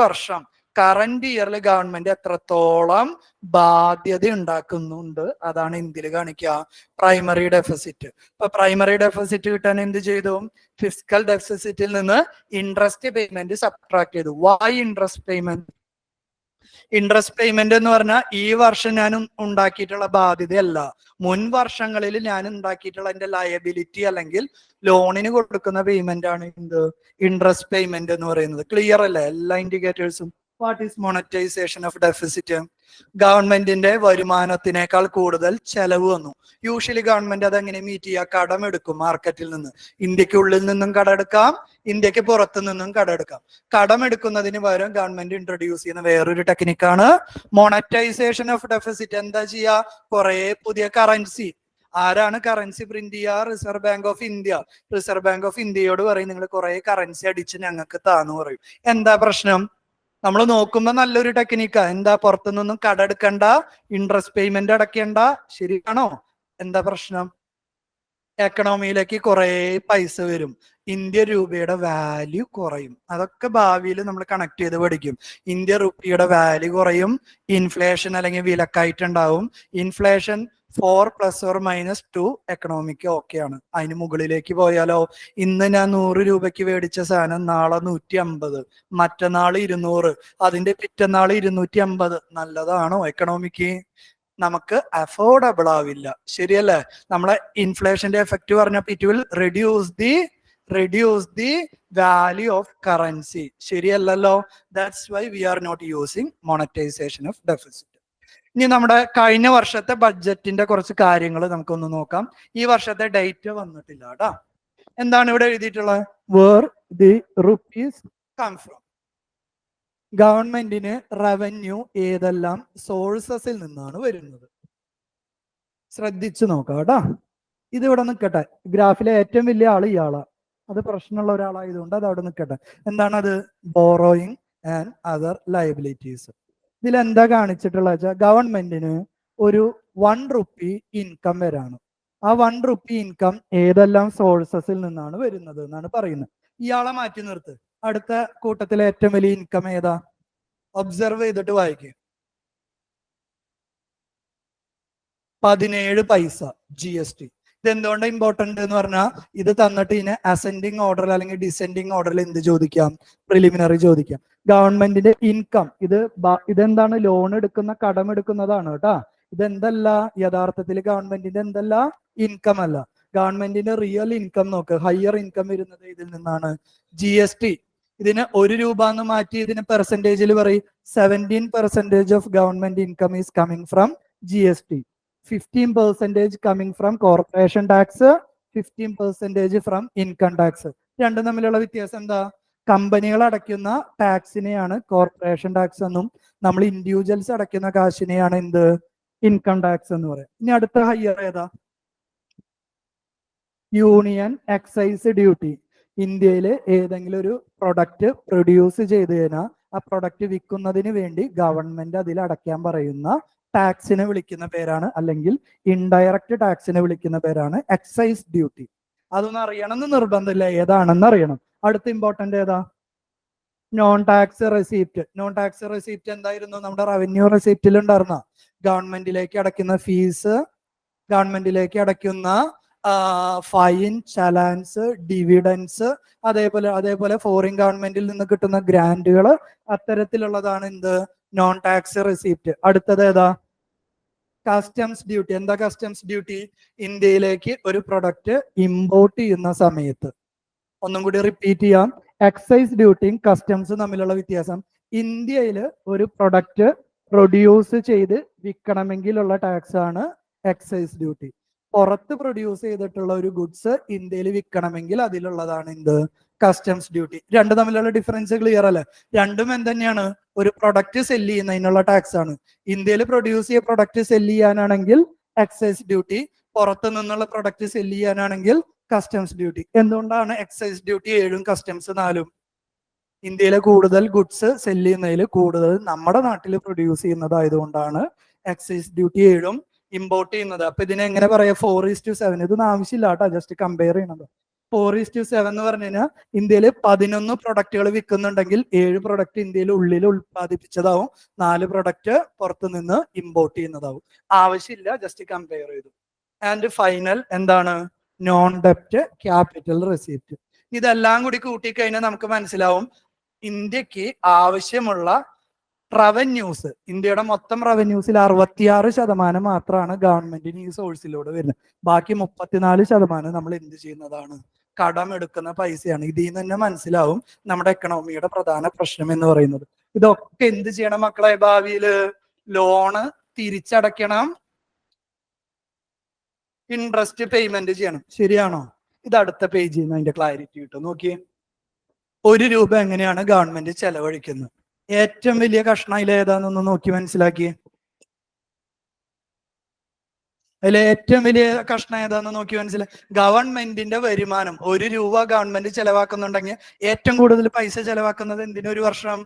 വർഷം കറന്റ് ഇയറിൽ ഗവൺമെന്റ് എത്രത്തോളം ബാധ്യത ഉണ്ടാക്കുന്നുണ്ട്, അതാണ് ഇന്ത്യയിൽ കാണിക്കുക പ്രൈമറി ഡെഫിസിറ്റ്. ഇപ്പൊ പ്രൈമറി ഡെഫിസിറ്റ് കിട്ടാൻ എന്ത് ചെയ്തു? ഫിസിക്കൽ ഡെഫിസിറ്റിൽ നിന്ന് ഇൻട്രസ്റ്റ് പേയ്മെന്റ് സബ്ട്രാക്ട് ചെയ്തു. Why interest payment? Interest payment എന്ന് പറഞ്ഞാൽ ഈ വർഷം ഞാൻ ഉണ്ടാക്കിയിട്ടുള്ള ബാധ്യതയല്ല, മുൻ വർഷങ്ങളിൽ ഞാൻ ഉണ്ടാക്കിയിട്ടുള്ള എന്റെ ലയബിലിറ്റി അല്ലെങ്കിൽ ലോണിന് കൊടുക്കുന്ന പേയ്മെന്റ് ആണ് എന്ത്? ഇൻട്രസ്റ്റ് പേയ്മെന്റ് എന്ന് പറയുന്നത്. ക്ലിയർ അല്ലേ എല്ലാ ഇൻഡിക്കേറ്റേഴ്സും? What is monetisation of deficit? ഗവൺമെന്റിന്റെ വരുമാനത്തിനേക്കാൾ കൂടുതൽ ചെലവ് വന്നു. യൂഷ്വലി ഗവൺമെന്റ് അതെങ്ങനെ മീറ്റ് ചെയ്യുക? കടമെടുക്കും മാർക്കറ്റിൽ നിന്ന്. ഇന്ത്യക്കുള്ളിൽ നിന്നും കടമെടുക്കാം, ഇന്ത്യക്ക് പുറത്തു നിന്നും കടമെടുക്കാം. കടമെടുക്കുന്നതിന് പകരം ഗവൺമെന്റ് ഇൻട്രൊഡ്യൂസ് ചെയ്യുന്ന വേറൊരു ടെക്നിക്കാണ് മോണറ്റൈസേഷൻ ഓഫ് ഡെഫിസിറ്റ്. എന്താ ചെയ്യുക? കുറെ പുതിയ കറൻസി. ആരാണ് കറൻസി പ്രിന്റ് ചെയ്യുക? Reserve Bank of India. Reserve Bank of ഇന്ത്യയോട് പറയും നിങ്ങൾ കുറെ കറൻസി അടിച്ച് ഞങ്ങൾക്ക് താന്ന് പറയും. എന്താ പ്രശ്നം? നമ്മൾ നോക്കുമ്പോ നല്ലൊരു ടെക്നിക്കാ. എന്താ? പുറത്തുനിന്നും കടമെടുക്കണ്ട, ഇൻട്രസ്റ്റ് പേയ്മെന്റ് അടയ്ക്കണ്ട. ശരിയാണോ? എന്താ പ്രശ്നം? എക്കണോമിയിലേക്ക് കുറെ പൈസ വരും, ഇന്ത്യ രൂപയുടെ വാല്യൂ കുറയും. അതൊക്കെ ഭാവിയിൽ നമ്മൾ കണക്ട് ചെയ്ത് പഠിക്കും. ഇന്ത്യ റുപ്പിയുടെ വാല്യൂ കുറയും, ഇൻഫ്ലേഷൻ അല്ലെങ്കിൽ വിലക്കയറ്റുണ്ടാവും. ഇൻഫ്ലേഷൻ 4 ± 2 എക്കണോമിക്ക് ഓക്കെയാണ്. അതിന് മുകളിലേക്ക് പോയാലോ? ഇന്ന് ഞാൻ 100 രൂപയ്ക്ക് മേടിച്ച സാധനം നാളെ 150, മറ്റന്നാൾ 200, അതിന്റെ പിറ്റന്നാൾ 250. നല്ലതാണോ എക്കണോമിക്ക്? നമുക്ക് അഫോർഡബിൾ ആവില്ല. ശരിയല്ലേ? നമ്മളെ ഇൻഫ്ലേഷന്റെ എഫക്റ്റ് പറഞ്ഞപ്പോൾ it will reduce the value of currency. ശരിയല്ലല്ലോ? That's why we are not using monetisation of deficit. ഇനി നമ്മുടെ കഴിഞ്ഞ വർഷത്തെ ബഡ്ജറ്റിന്റെ കുറച്ച് കാര്യങ്ങൾ നമുക്കൊന്ന് നോക്കാം. ഈ വർഷത്തെ ഡേറ്റ് വന്നിട്ടില്ല കേട്ടോ. എന്താണ് ഇവിടെ എഴുതിയിട്ടുള്ളത്? Where the rupees come from. ഗവൺമെന്റിന് റവന്യൂ ഏതെല്ലാം സോഴ്സസിൽ നിന്നാണ് വരുന്നത്? ശ്രദ്ധിച്ചു നോക്കാം കേട്ടോ. ഇതിവിടെ നിൽക്കട്ടെ. ഗ്രാഫിലെ ഏറ്റവും വലിയ ആള് ഇയാളാ. അത് പ്രശ്നമുള്ള ഒരാളായതുകൊണ്ട് അത് അവിടെ നിൽക്കട്ടെ. എന്താണത്? Borrowing and other liabilities. ഇതിൽ എന്താ കാണിച്ചിട്ടുള്ള വെച്ചാൽ ഗവൺമെന്റിന് ഒരു 1 റുപ്പി ഇൻകം വരാണ്. ആ 1 റുപ്പി ഇൻകം ഏതെല്ലാം സോഴ്സസിൽ നിന്നാണ് വരുന്നത് എന്നാണ് പറയുന്നത്. ഇയാളെ മാറ്റി നിർത്ത്. അടുത്ത കൂട്ടത്തിലെ ഏറ്റവും വലിയ ഇൻകം ഏതാ? ഒബ്സർവ് ചെയ്തിട്ട് വായിക്കുക. 17 പൈസ GST. ഇത് എന്തുകൊണ്ട് ഇമ്പോർട്ടന്റ് എന്ന് പറഞ്ഞാൽ ഇത് തന്നിട്ട് ഇതിനെ അസെൻഡിങ് ഓർഡറിൽ അല്ലെങ്കിൽ ഡിസെൻഡിങ് ഓർഡറിൽ എന്ത് ചോദിക്കാം? പ്രിലിമിനറി ചോദിക്കാം. ഗവൺമെന്റിന്റെ ഇൻകം ഇതെന്താണ്? ലോൺ എടുക്കുന്ന കടമെടുക്കുന്നതാണ് കേട്ടാ. ഇതെന്തല്ല യഥാർത്ഥത്തിൽ ഗവൺമെന്റിന്റെ എന്തല്ല? ഇൻകം അല്ല. ഗവൺമെന്റിന്റെ റിയൽ ഇൻകം നോക്ക്. ഹയർ ഇൻകം വരുന്നത് ഇതിൽ നിന്നാണ്. GST. ഇതിന് 1 രൂപ എന്ന് മാറ്റി ഇതിന് പെർസെന്റേജിൽ പറയും. 17% of government income is coming from GST. 15% coming from corporation tax, 15% from income tax. രണ്ടും തമ്മിലുള്ള വ്യത്യാസം എന്താ? കമ്പനികൾ അടയ്ക്കുന്ന ടാക്സിനെയാണ് കോർപ്പറേഷൻ ടാക്സ് എന്നും നമ്മൾ ഇൻഡിവിജ്വൽസ് അടയ്ക്കുന്ന കാശിനെയാണ് എന്ത് ഇൻകം ടാക്സ് എന്ന് പറയും. ഇനി അടുത്ത ഹയർ ഏതാ? Union excise duty. ഇന്ത്യയിൽ ഏതെങ്കിലും ഒരു പ്രൊഡക്റ്റ് പ്രൊഡ്യൂസ് ചെയ്ത് കഴിഞ്ഞാൽ ആ പ്രൊഡക്റ്റ് വിൽക്കുന്നതിന് വേണ്ടി ഗവൺമെന്റ് അതിൽ അടയ്ക്കാൻ പറയുന്ന ടാക്സിനെ വിളിക്കുന്ന പേരാണ്, അല്ലെങ്കിൽ ഇൻഡയറക്റ്റ് ടാക്സിനെ വിളിക്കുന്ന പേരാണ് എക്സൈസ് ഡ്യൂട്ടി. അതൊന്നും അറിയണമെന്ന് നിർബന്ധമില്ല, ഏതാണെന്ന് അറിയണം. അടുത്ത ഇമ്പോർട്ടന്റ് ഏതാ? Non tax receipt. Non tax receipt എന്തായിരുന്നു? നമ്മുടെ റവന്യൂ റെസിപ്റ്റിൽ ഉണ്ടായിരുന്ന ഗവൺമെന്റിലേക്ക് അടയ്ക്കുന്ന ഫീസ്, ഗവൺമെന്റിലേക്ക് അടയ്ക്കുന്ന ഫൈൻ, ചലാൻസ്, ഡിവിഡൻസ്, അതേപോലെ ഫോറിൻ ഗവൺമെന്റിൽ നിന്ന് കിട്ടുന്ന ഗ്രാന്റുകൾ, അത്തരത്തിലുള്ളതാണ് എന്ത് നോൺ ടാക്സ് റെസിപ്റ്റ്. അടുത്തത് ഏതാ? Customs duty. എന്താ കസ്റ്റംസ് ഡ്യൂട്ടി? ഇന്ത്യയിലേക്ക് ഒരു പ്രൊഡക്റ്റ് ഇമ്പോർട്ട് ചെയ്യുന്ന സമയത്ത്, ഒന്നും കൂടി റിപ്പീറ്റ് ചെയ്യാം, എക്സൈസ് ഡ്യൂട്ടിയും കസ്റ്റംസും തമ്മിലുള്ള വ്യത്യാസം. ഇന്ത്യയിൽ ഒരു പ്രൊഡക്റ്റ് പ്രൊഡ്യൂസ് ചെയ്ത് വിൽക്കണമെങ്കിലുള്ള ടാക്സ് ആണ് എക്സൈസ് ഡ്യൂട്ടി. പുറത്ത് പ്രൊഡ്യൂസ് ചെയ്തിട്ടുള്ള ഒരു ഗുഡ്സ് ഇന്ത്യയിൽ വിൽക്കണമെങ്കിൽ അതിലുള്ളതാണ് എന്ത് കസ്റ്റംസ് ഡ്യൂട്ടി. രണ്ടും തമ്മിലുള്ള ഡിഫറൻസ് ക്ലിയർ അല്ലേ? രണ്ടും എന്തെന്നെയാണ്? ഒരു പ്രൊഡക്റ്റ് സെല് ചെയ്യുന്നതിനുള്ള ടാക്സ് ആണ്. ഇന്ത്യയിൽ പ്രൊഡ്യൂസ് ചെയ്ത പ്രൊഡക്റ്റ് സെല് ചെയ്യാനാണെങ്കിൽ എക്സൈസ് ഡ്യൂട്ടി, പുറത്തു നിന്നുള്ള പ്രൊഡക്റ്റ് സെല് ചെയ്യാനാണെങ്കിൽ കസ്റ്റംസ് ഡ്യൂട്ടി. എന്തുകൊണ്ടാണ് എക്സൈസ് ഡ്യൂട്ടി 7ഉം കസ്റ്റംസ് 4ഉം? ഇന്ത്യയിലെ കൂടുതൽ ഗുഡ്സ് സെല് ചെയ്യുന്നതിൽ കൂടുതൽ നമ്മുടെ നാട്ടിൽ പ്രൊഡ്യൂസ് ചെയ്യുന്നതായതുകൊണ്ടാണ് എക്സൈസ് ഡ്യൂട്ടി 7ഉം ഇമ്പോർട്ട് ചെയ്യുന്നത്. അപ്പൊ ഇതിനെ എങ്ങനെ പറയാ? 4:7. ഇതൊന്നും ആവശ്യമില്ല കേട്ടോ, ജസ്റ്റ് കമ്പയർ ചെയ്യണത്. 4:7 എന്ന് പറഞ്ഞു കഴിഞ്ഞാൽ ഇന്ത്യയിൽ 11 പ്രൊഡക്റ്റുകൾ വിൽക്കുന്നുണ്ടെങ്കിൽ 7 പ്രൊഡക്റ്റ് ഇന്ത്യയിൽ ഉള്ളിൽ ഉൽപ്പാദിപ്പിച്ചതാവും, 4 പ്രൊഡക്റ്റ് പുറത്തു നിന്ന് ഇമ്പോർട്ട് ചെയ്യുന്നതാവും. ആവശ്യമില്ല, ജസ്റ്റ് കമ്പയർ ചെയ്തു. ആൻഡ് ഫൈനൽ എന്താണ്? നോൺ ഡെപ്റ്റ് ക്യാപിറ്റൽ റെസിപ്റ്റ്. ഇതെല്ലാം കൂടി കൂട്ടിക്കഴിഞ്ഞാൽ നമുക്ക് മനസ്സിലാവും ഇന്ത്യക്ക് ആവശ്യമുള്ള റവന്യൂസ്, ഇന്ത്യയുടെ മൊത്തം റവന്യൂസിൽ 66% മാത്രമാണ് ഗവൺമെന്റിന് ഈ സോഴ്സിലൂടെ വരുന്നത്. ബാക്കി 34% നമ്മൾ എന്ത് ചെയ്യുന്നതാണ്? കടം എടുക്കുന്ന പൈസയാണ്. ഇതിൽ നിന്ന് തന്നെ മനസ്സിലാവും നമ്മുടെ എക്കണോമിയുടെ പ്രധാന പ്രശ്നം എന്ന് പറയുന്നത്. ഇതൊക്കെ എന്ത് ചെയ്യണം മക്കളെ? ഭാവിയിൽ ലോണ് തിരിച്ചടയ്ക്കണം, ഇൻട്രസ്റ്റ് പേയ്മെന്റ് ചെയ്യണം. ശരിയാണോ? ഇത് അടുത്ത പേജിൽ നിന്ന് അതിന്റെ ക്ലാരിറ്റി കിട്ടും. നോക്കിയേ, 1 രൂപ എങ്ങനെയാണ് ഗവൺമെന്റ് ചെലവഴിക്കുന്നത്? ഏറ്റവും വലിയ കഷ്ണം അതിൽ ഏതാണെന്നൊന്ന് നോക്കി മനസ്സിലാക്കിയേ. അതിൽ ഏറ്റവും വലിയ കഷ്ണം ഏതാന്ന് നോക്കി മനസ്സിലായി. ഗവൺമെന്റിന്റെ വരുമാനം 1 രൂപ ഗവൺമെന്റ് ചെലവാക്കുന്നുണ്ടെങ്കിൽ ഏറ്റവും കൂടുതൽ പൈസ ചെലവാക്കുന്നത് എന്തിനൊരു വർഷം?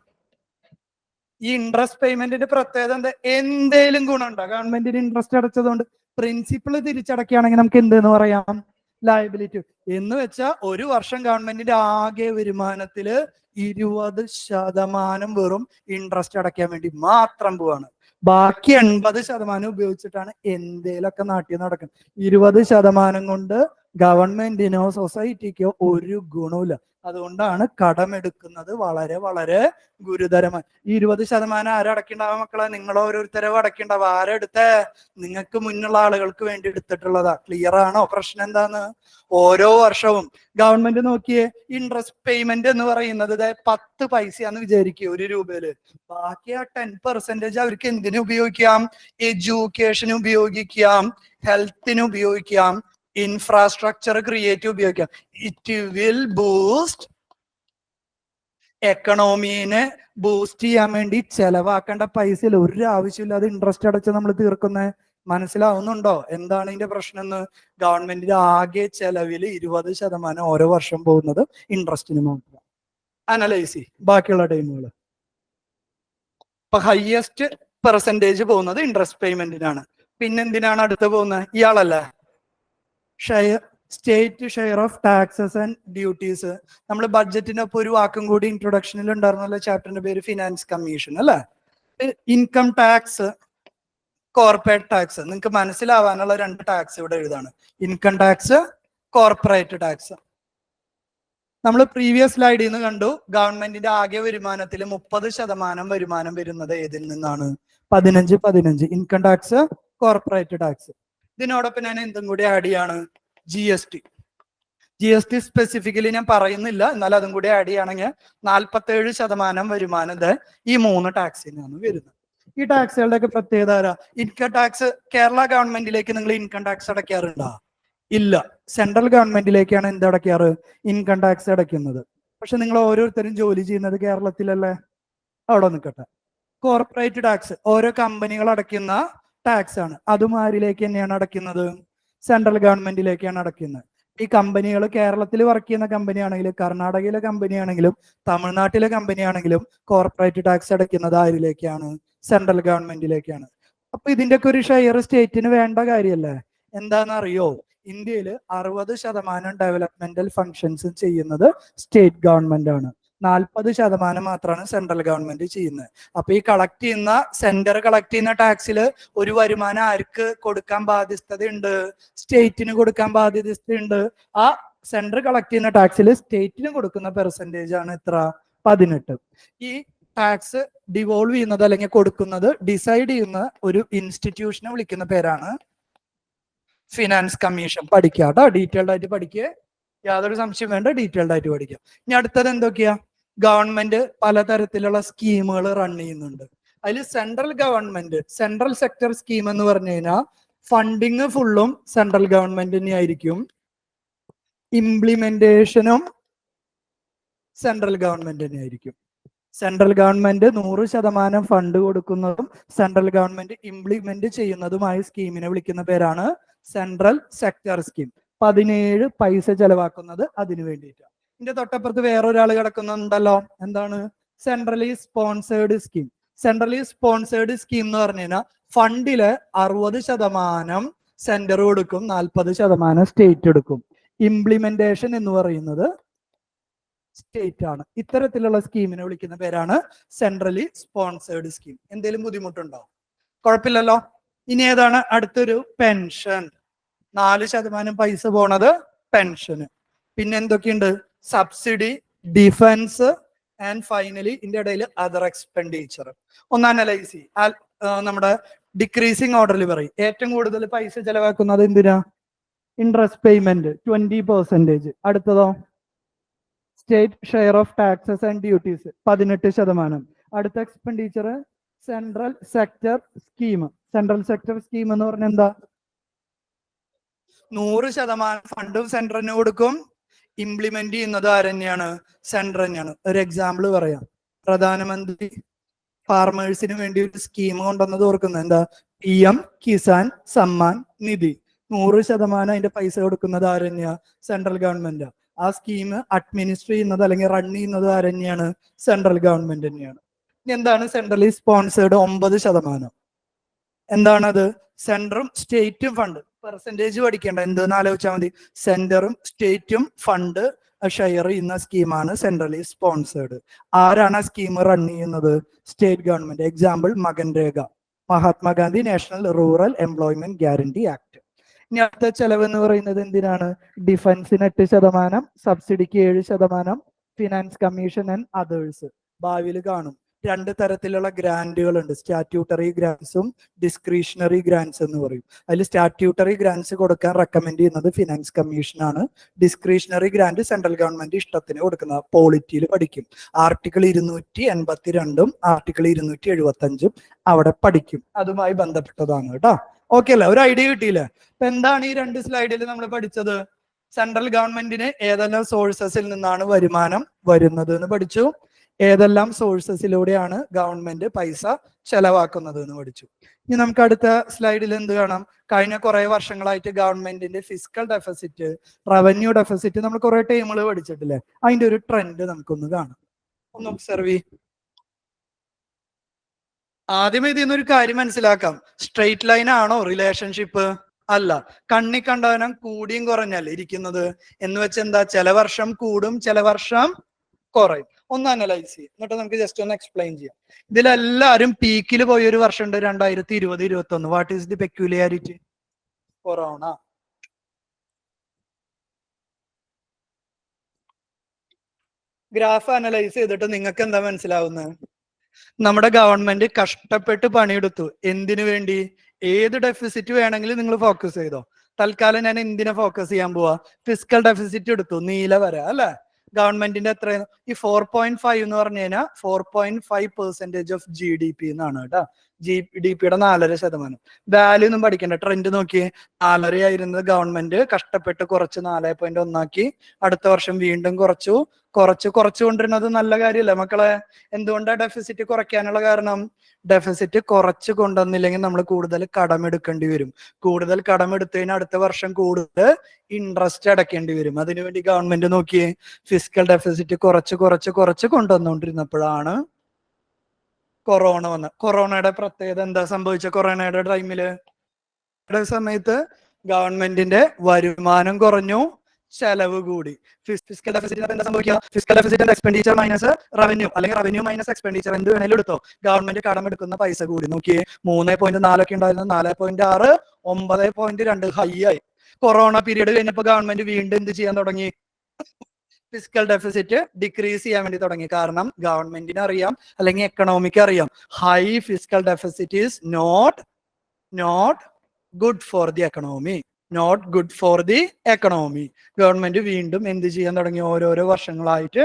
ഈ ഇൻട്രസ്റ്റ് പേയ്മെന്റിന്റെ പ്രത്യേകത എന്താ? എന്തേലും ഗുണമുണ്ടോ ഗവൺമെന്റിന് ഇൻട്രസ്റ്റ് അടച്ചതുകൊണ്ട്? പ്രിൻസിപ്പിൾ തിരിച്ചടക്കുകയാണെങ്കിൽ നമുക്ക് എന്തെന്ന് പറയാം? ലയബിലിറ്റി. എന്ന് വെച്ചാൽ ഒരു വർഷം ഗവൺമെന്റിന്റെ ആകെ വരുമാനത്തില് 20% വെറും ഇൻട്രസ്റ്റ് അടയ്ക്കാൻ വേണ്ടി മാത്രം പോവാണ്. ബാക്കി 80% ഉപയോഗിച്ചിട്ടാണ് എന്തേലൊക്കെ നാട്ടിൽ നടക്കുന്നത്. 20% കൊണ്ട് ഗവൺമെന്റിനോ സൊസൈറ്റിക്കോ ഒരു ഗുണവുമില്ല. അതുകൊണ്ടാണ് കടമെടുക്കുന്നത് വളരെ വളരെ ഗുരുതരമായി. ഈ 20% ആരടക്കുണ്ടാവും മക്കളെ? നിങ്ങളോ ഓരോരുത്തരോ അടക്കുണ്ടാവും. ആരെടുത്തേ? നിങ്ങൾക്ക് മുന്നുള്ള ആളുകൾക്ക് വേണ്ടി എടുത്തിട്ടുള്ളതാ. ക്ലിയർ ആണോ? പ്രശ്നം എന്താന്ന്? ഓരോ വർഷവും ഗവൺമെന്റ് നോക്കിയേ, ഇൻട്രസ്റ്റ് പേയ്മെന്റ് എന്ന് പറയുന്നത് 10 പൈസയാന്ന് വിചാരിക്കുക 1 രൂപയില്. ബാക്കി ആ 10% അവർക്ക് എന്തിനു ഉപയോഗിക്കാം? എഡ്യൂക്കേഷന് ഉപയോഗിക്കാം, ഹെൽത്തിന് ഉപയോഗിക്കാം, ഇൻഫ്രാസ്ട്രക്ചർ ക്രിയേറ്റ് ഉപയോഗിക്കാം. ഇറ്റ് വിൽ ബൂസ്റ്റ് എക്കണോമീനെ ബൂസ്റ്റ് ചെയ്യാൻ വേണ്ടി ചെലവാക്കേണ്ട പൈസയിൽ ഒരു ആവശ്യമില്ലാതെ ഇൻട്രസ്റ്റ് അടച്ച് നമ്മൾ തീർക്കുന്നത്. മനസ്സിലാവുന്നുണ്ടോ എന്താണ് ഇതിന്റെ പ്രശ്നം എന്ന്? ഗവൺമെന്റിന്റെ ആകെ ചെലവിൽ 20% ഓരോ വർഷം പോകുന്നത് ഇൻട്രസ്റ്റിന് മാത്രം. അനലൈസ് ചെയ്യും ബാക്കിയുള്ള ടൈമുകൾ. ഇപ്പൊ ഹയസ്റ്റ് പെർസെന്റേജ് പോകുന്നത് ഇൻട്രസ്റ്റ് പേയ്മെന്റിനാണ്. പിന്നെന്തിനാണ് അടുത്ത് പോകുന്നത്? ഇയാളല്ലേ, state share of taxes and duties. നമ്മൾ ബഡ്ജറ്റിനൊപ്പം ഒരു വാക്കും കൂടി ഇൻട്രൊഡക്ഷനിൽ ഉണ്ടായിരുന്നല്ലോ, ചാപ്റ്ററിന്റെ പേര് ഫിനാൻസ് കമ്മീഷൻ അല്ലേ. Income tax, corporate tax. നിങ്ങൾക്ക് മനസ്സിലാവാനുള്ള 2 ടാക്സ് ഇവിടെ എഴുതാണ്: ഇൻകം ടാക്സ്, കോർപ്പറേറ്റ് ടാക്സ്. നമ്മൾ പ്രീവിയസ് സ്ലൈഡിൽ നിന്ന് കണ്ടു, ഗവൺമെന്റിന്റെ ആകെ വരുമാനത്തിൽ 30% വരുമാനം വരുന്നത് ഏതിൽ നിന്നാണ്? 15 ഇൻകം ടാക്സ്, കോർപ്പറേറ്റ് ടാക്സ്. ഇതിനോടൊപ്പം ഞാൻ എന്തും കൂടി ആഡ് ചെയ്യാണ്? GST. GST സ്പെസിഫിക്കലി ഞാൻ പറയുന്നില്ല, എന്നാൽ അതും കൂടി ആഡ് ചെയ്യുകയാണെങ്കിൽ 47% വരുമാനം ഈ 3 ടാക്സിനാണ് വരുന്നത്. ഈ ടാക്സുകളുടെ ഒക്കെ പ്രത്യേകത, ഇൻകം ടാക്സ് കേരള ഗവൺമെന്റിലേക്ക് നിങ്ങൾ ഇൻകം ടാക്സ് അടയ്ക്കാറുണ്ടോ? ഇല്ല. സെൻട്രൽ ഗവൺമെന്റിലേക്കാണ് എന്ത് അടയ്ക്കാറ്? ഇൻകം ടാക്സ് അടയ്ക്കുന്നത്. പക്ഷെ നിങ്ങൾ ഓരോരുത്തരും ജോലി ചെയ്യുന്നത് കേരളത്തിലല്ലേ? അവിടെ നിൽക്കട്ടെ. കോർപ്പറേറ്റ് ടാക്സ് ഓരോ കമ്പനികൾ അടയ്ക്കുന്ന ടാക്സ് ആണ്. അതും ആരിലേക്ക് തന്നെയാണ് അടയ്ക്കുന്നത്? സെൻട്രൽ ഗവൺമെന്റിലേക്കാണ് അടയ്ക്കുന്നത്. ഈ കമ്പനികൾ കേരളത്തിൽ വർക്ക് ചെയ്യുന്ന കമ്പനി ആണെങ്കിലും കർണാടകയിലെ കമ്പനി ആണെങ്കിലും തമിഴ്നാട്ടിലെ കമ്പനി ആണെങ്കിലും കോർപ്പറേറ്റ് ടാക്സ് അടയ്ക്കുന്നത് ആരിലേക്കാണ്? സെൻട്രൽ ഗവൺമെന്റിലേക്കാണ്. അപ്പൊ ഇതിന്റെയൊക്കെ ഒരു ഷെയർ സ്റ്റേറ്റിന് വേണ്ട കാര്യമല്ലേ? എന്താണെന്നറിയോ? ഇന്ത്യയിൽ 60% ഡെവലപ്മെന്റൽ ഫങ്ഷൻസ് ചെയ്യുന്നത് സ്റ്റേറ്റ് ഗവൺമെന്റ് ആണ്. 40% മാത്രമാണ് സെൻട്രൽ ഗവൺമെന്റ് ചെയ്യുന്നത്. അപ്പൊ ഈ കളക്ട് ചെയ്യുന്ന സെന്റർ കളക്ട് ചെയ്യുന്ന ടാക്സിൽ ഒരു വരുമാനം ആർക്ക് കൊടുക്കാൻ ബാധ്യസ്ഥതയുണ്ട്? സ്റ്റേറ്റിന് കൊടുക്കാൻ ബാധ്യതയുണ്ട്. ആ സെന്റർ കളക്ട് ചെയ്യുന്ന ടാക്സിൽ സ്റ്റേറ്റിന് കൊടുക്കുന്ന പെർസെന്റേജ് ആണ് എത്ര? 18. ഈ ടാക്സ് ഡിവോൾവ് ചെയ്യുന്നത് അല്ലെങ്കിൽ കൊടുക്കുന്നത് ഡിസൈഡ് ചെയ്യുന്ന ഒരു ഇൻസ്റ്റിറ്റ്യൂഷനെ വിളിക്കുന്ന പേരാണ് ഫിനാൻസ് കമ്മീഷൻ. പഠിക്കുക കേട്ടോ, ഡീറ്റെയിൽഡ് ആയിട്ട് പഠിക്കുക, യാതൊരു സംശയം വേണ്ട, ഡീറ്റെയിൽഡ് ആയിട്ട് പഠിക്കാം. ഇനി അടുത്തത് എന്തൊക്കെയാ? ഗവൺമെന്റ് പലതരത്തിലുള്ള സ്കീമുകൾ റൺ ചെയ്യുന്നുണ്ട്. അതിൽ central government central sector scheme എന്ന് പറഞ്ഞു കഴിഞ്ഞാൽ ഫണ്ടിങ് ഫുള്ളും സെൻട്രൽ ഗവൺമെന്റ് തന്നെയായിരിക്കും. ഇംപ്ലിമെന്റേഷനും സെൻട്രൽ ഗവൺമെന്റ് തന്നെയായിരിക്കും. സെൻട്രൽ ഗവൺമെന്റ് 100% ഫണ്ട് കൊടുക്കുന്നതും സെൻട്രൽ ഗവൺമെന്റ് ഇംപ്ലിമെന്റ് ചെയ്യുന്നതുമായ സ്കീമിനെ വിളിക്കുന്ന പേരാണ് സെൻട്രൽ സെക്ടർ സ്കീം. 17 പൈസ ചെലവാക്കുന്നത് അതിനു വേണ്ടിയിട്ടാണ്. ഇതിന്റെ തൊട്ടപ്പുറത്ത് വേറൊരാൾ കിടക്കുന്നുണ്ടല്ലോ, എന്താണ്? Centrally sponsored scheme. Centrally sponsored scheme എന്ന് പറഞ്ഞു കഴിഞ്ഞാൽ ഫണ്ടില് 60% സെന്റർ കൊടുക്കും, 40% സ്റ്റേറ്റ് എടുക്കും. ഇംപ്ലിമെന്റേഷൻ എന്ന് പറയുന്നത് സ്റ്റേറ്റ് ആണ്. ഇത്തരത്തിലുള്ള സ്കീമിനെ വിളിക്കുന്ന പേരാണ് സെൻട്രലി സ്പോൺസേർഡ് സ്കീം. എന്തെങ്കിലും ബുദ്ധിമുട്ടുണ്ടോ? കുഴപ്പമില്ലല്ലോ. ഇനി ഏതാണ് അടുത്തൊരു? പെൻഷൻ. 4% പൈസ പോണത് പെൻഷന്. പിന്നെ എന്തൊക്കെയുണ്ട്? സബ്സിഡി, ഡിഫൻസ് ആൻഡ് ഫൈനലി ഇതിന്റെ ഇടയിൽ അതർ എക്സ്പെൻഡിച്ചർ. ഒന്ന് അനലൈസ് ചെയ്യും. നമ്മുടെ ഡിക്രീസിങ് ഓർഡറിൽ പറയും ഏറ്റവും കൂടുതൽ പൈസ ചെലവാക്കുന്നത് എന്തിനാ? Interest payment 20%. അടുത്തതോ? State share of taxes and duties 18%. അടുത്ത expenditure central sector scheme. Central sector scheme എന്ന് പറഞ്ഞാൽ എന്താ? 100% ഫണ്ടും സെൻട്രലിന് കൊടുക്കും. ഇംപ്ലിമെന്റ് ചെയ്യുന്നത് ആരെന്നെയാണ്? സെൻട്രൽ തന്നെയാണ്. ഒരു എക്സാമ്പിൾ പറയാം. പ്രധാനമന്ത്രി ഫാർമേഴ്സിന് വേണ്ടി ഒരു സ്കീം കൊണ്ടുവന്നത് ഓർക്കുന്നത് എന്താ? PM കിസാൻ സമ്മാൻ നിധി. 100% അതിന്റെ പൈസ കൊടുക്കുന്നത് ആരെന്നെയാ? Central government. ആ സ്കീം അഡ്മിനിസ്റ്റർ ചെയ്യുന്നത് അല്ലെങ്കിൽ റൺ ചെയ്യുന്നത് ആരെന്നെയാണ്? സെൻട്രൽ ഗവൺമെന്റ് തന്നെയാണ്. ഇനി എന്താണ് സെൻട്രലി സ്പോൺസേർഡ്? 9%. എന്താണത്? സെൻട്രും സ്റ്റേറ്റും ഫണ്ട്. പെർസെന്റേജ് പഠിക്കേണ്ട, എന്തെന്ന് ആലോചിച്ചാൽ മതി. സെന്ററും സ്റ്റേറ്റും ഫണ്ട് ഷെയർ ചെയ്യുന്ന സ്കീമാണ് സെൻട്രലി സ്പോൺസേർഡ്. ആരാണ് ആ സ്കീം റൺ ചെയ്യുന്നത്? State government. എക്സാമ്പിൾ മകൻരേഖ, Mahatma Gandhi national rural employment guarantee act. ഇനി അടുത്ത ചെലവ് എന്ന് പറയുന്നത് എന്തിനാണ്? ഡിഫൻസിന് 8%, സബ്സിഡിക്ക് 7%, ഫിനാൻസ് കമ്മീഷൻ ആൻഡ് അതേഴ്സ്. ഭാവിയിൽ കാണും 2 തരത്തിലുള്ള ഗ്രാന്റുകൾ ഉണ്ട്. സ്റ്റാറ്റ്യൂട്ടറി ഗ്രാന്റ്സും ഡിസ്ക്രിഷണറി ഗ്രാന്റ്സ് എന്ന് പറയും. അതിൽ സ്റ്റാറ്റ്യൂട്ടറി ഗ്രാന്റ്സ് കൊടുക്കാൻ റെക്കമെൻഡ് ചെയ്യുന്നത് ഫിനാൻസ് കമ്മീഷൻ ആണ്. ഡിസ്ക്രിഷണറി ഗ്രാന്റ് സെൻട്രൽ ഗവൺമെന്റ് ഇഷ്ടത്തിന് കൊടുക്കുന്ന പോളിറ്റിയിൽ പഠിക്കും. ആർട്ടിക്കിൾ 282 ആർട്ടിക്കിൾ 275 അവിടെ പഠിക്കും. അതുമായി ബന്ധപ്പെട്ടതാണ് കേട്ടോ. ഓക്കെ അല്ലേ? ഒരു ഐഡിയ കിട്ടിയില്ലേ? അപ്പൊ എന്താണ് ഈ 2 സ്ലൈഡിൽ നമ്മൾ പഠിച്ചത്? സെൻട്രൽ ഗവൺമെന്റിന് ഏതെല്ലാം സോഴ്സസിൽ നിന്നാണ് വരുമാനം വരുന്നത് എന്ന് പഠിച്ചു. ഏതെല്ലാം സോഴ്സസിലൂടെയാണ് ഗവൺമെന്റ് പൈസ ചെലവാക്കുന്നത് എന്ന് പഠിച്ചു. ഇനി നമുക്ക് അടുത്ത സ്ലൈഡിൽ എന്ത് കാണാം? കഴിഞ്ഞ കുറെ വർഷങ്ങളായിട്ട് ഗവൺമെന്റിന്റെ ഫിസിക്കൽ ഡെഫിസിറ്റ്, റവന്യൂ ഡെഫിസിറ്റ്, നമ്മൾ കുറെ ടൈമുകൾ പഠിച്ചിട്ടില്ലേ? അതിന്റെ ഒരു ട്രെൻഡ് നമുക്കൊന്ന് കാണാം. ഒന്ന് ഒബ്സർവ് ചെയ്യും. ആദ്യം ഇതിൽ ഒരു കാര്യം മനസ്സിലാക്കാം. സ്ട്രെയിറ്റ് ലൈൻ ആണോ റിലേഷൻഷിപ്പ്? അല്ല. കണ്ണി കണ്ടവനം കൂടിയും കുറഞ്ഞല്ലേ ഇരിക്കുന്നത്. എന്ന് വെച്ച് എന്താ? ചില വർഷം കൂടും, ചില വർഷം കുറയും. ഒന്ന് അനലൈസ് ചെയ്യും, എന്നിട്ട് നമുക്ക് ജസ്റ്റ് ഒന്ന് എക്സ്പ്ലെയിൻ ചെയ്യാം. ഇതിലെല്ലാരും പീക്കിൽ പോയ ഒരു വർഷം ഉണ്ട്, 2020-21. What is the peculiarity? Corona. Graph analyse ചെയ്തിട്ട് നിങ്ങൾക്ക് എന്താ മനസ്സിലാവുന്നത്? നമ്മുടെ ഗവൺമെന്റ് കഷ്ടപ്പെട്ട് പണിയെടുത്തു. എന്തിനു വേണ്ടി? ഏത് ഡെഫിസിറ്റ് വേണമെങ്കിലും നിങ്ങൾ ഫോക്കസ് ചെയ്തോ. തൽക്കാലം ഞാൻ എന്തിനെ ഫോക്കസ് ചെയ്യാൻ പോവാ? ഫിസിക്കൽ ഡെഫിസിറ്റ് എടുത്തു, നീല വര അല്ലെ? ഗവൺമെന്റിന്റെ എത്ര? ഈ 4.5 എന്ന് പറഞ്ഞു കഴിഞ്ഞാൽ 4.5% ഓഫ് GDP എന്നാണ് കേട്ടോ. GDP-യുടെ 4.5%. വാല്യൂ ഒന്നും പഠിക്കണ്ട, ട്രെൻഡ് നോക്കിയേ. 4.5 ആയിരുന്നത് ഗവൺമെന്റ് കഷ്ടപ്പെട്ട് കുറച്ച് 4.1 ആക്കി. അടുത്ത വർഷം വീണ്ടും കുറച്ചുകൊണ്ടിരുന്നത് നല്ല കാര്യമല്ലേ മക്കളെ? എന്തുകൊണ്ടാണ് ഡെഫിസിറ്റ് കുറയ്ക്കാനുള്ള കാരണം? ഡെഫിസിറ്റ് കുറച്ച് കൊണ്ടുവന്നില്ലെങ്കിൽ നമ്മൾ കൂടുതൽ കടമെടുക്കേണ്ടി വരും. കൂടുതൽ കടമെടുത്തതിന് അടുത്ത വർഷം കൂടുതൽ ഇൻട്രസ്റ്റ് അടയ്ക്കേണ്ടി വരും. അതിനുവേണ്ടി ഗവൺമെന്റ് നോക്കിയേ ഫിസിക്കൽ ഡെഫിസിറ്റ് കുറച്ച് കൊണ്ടുവന്നുകൊണ്ടിരുന്നപ്പോഴാണ് കൊറോണ വന്നത്. കൊറോണയുടെ പ്രത്യേകത എന്താ സംഭവിച്ച? കൊറോണയുടെ സമയത്ത് ഗവൺമെന്റിന്റെ വരുമാനം കുറഞ്ഞു, ചെലവ് കൂടി. ഫിസിക്കൽ ഡെഫിസിറ്റ് എന്താ സംഭവിക്കുക? Physical deficit expenditure minus revenue, അല്ലെങ്കിൽ റവന്യൂ മൈനസ് എക്സ്പെൻഡിച്ചർ, എന്ത് വേണേലും എടുത്തോ. ഗവൺമെന്റ് കടമെടുക്കുന്ന പൈസ കൂടി. നോക്കിയേ 3.4 ഒക്കെ ഉണ്ടായിരുന്നത് 4.6, 9.2 ഹൈ ആയി. കൊറോണ പീരീഡ് കഴിഞ്ഞപ്പോൾ ഗവൺമെന്റ് വീണ്ടും എന്ത് ചെയ്യാൻ തുടങ്ങി? ഫിസിക്കൽ ഡെഫിസിറ്റ് ഡിക്രീസ് ചെയ്യാൻ വേണ്ടി തുടങ്ങി. കാരണം ഗവൺമെന്റിന് അറിയാം, അല്ലെങ്കിൽ എക്കണോമിക്ക് അറിയാം, high fiscal deficit is not good for the economy. Government വീണ്ടും എന്ത് ചെയ്യാൻ തുടങ്ങി? ഓരോരോ വർഷങ്ങളായിട്ട്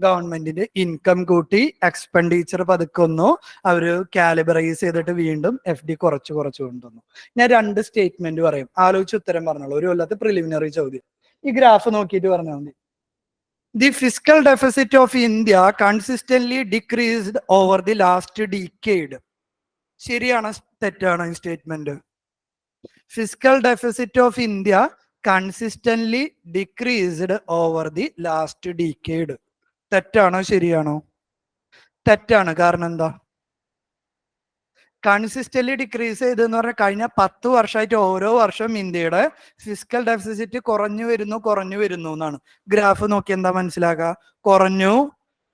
ഗവൺമെന്റിന്റെ ഇൻകം കൂട്ടി, എക്സ്പെൻഡിച്ചർ പതുക്കൊന്നു അവര് കാലിബറൈസ് ചെയ്തിട്ട് വീണ്ടും FD കുറച്ചു കൊണ്ടുവന്നു. ഞാൻ 2 സ്റ്റേറ്റ്മെന്റ് പറയും, ആലോചിച്ച് ഉത്തരം പറഞ്ഞോളൂ. ഒരു കൊല്ലത്തെ പ്രിലിമിനറി ചോദ്യം. ഈ ഗ്രാഫ് നോക്കിയിട്ട് പറഞ്ഞാൽ മതി. The fiscal deficit of India consistently decreased over the last decade. ശരിയാണോ തെറ്റാണോ ഈ statement? Physical deficit of India consistently decreased over the last decade. തെറ്റാണോ ശരിയാണോ? തെറ്റാണ്. കാരണം എന്താ? കൺസിസ്റ്റന്റ്ലി ഡിക്രീസ് ചെയ്തെന്ന് പറഞ്ഞാൽ കഴിഞ്ഞ 10 വർഷമായിട്ട് ഓരോ വർഷവും ഇന്ത്യയുടെ ഫിസിക്കൽ ഡെഫിസിറ്റ് കുറഞ്ഞു വരുന്നു എന്നാണ്. ഗ്രാഫ് നോക്കി എന്താ മനസ്സിലാക്കുക? കുറഞ്ഞു,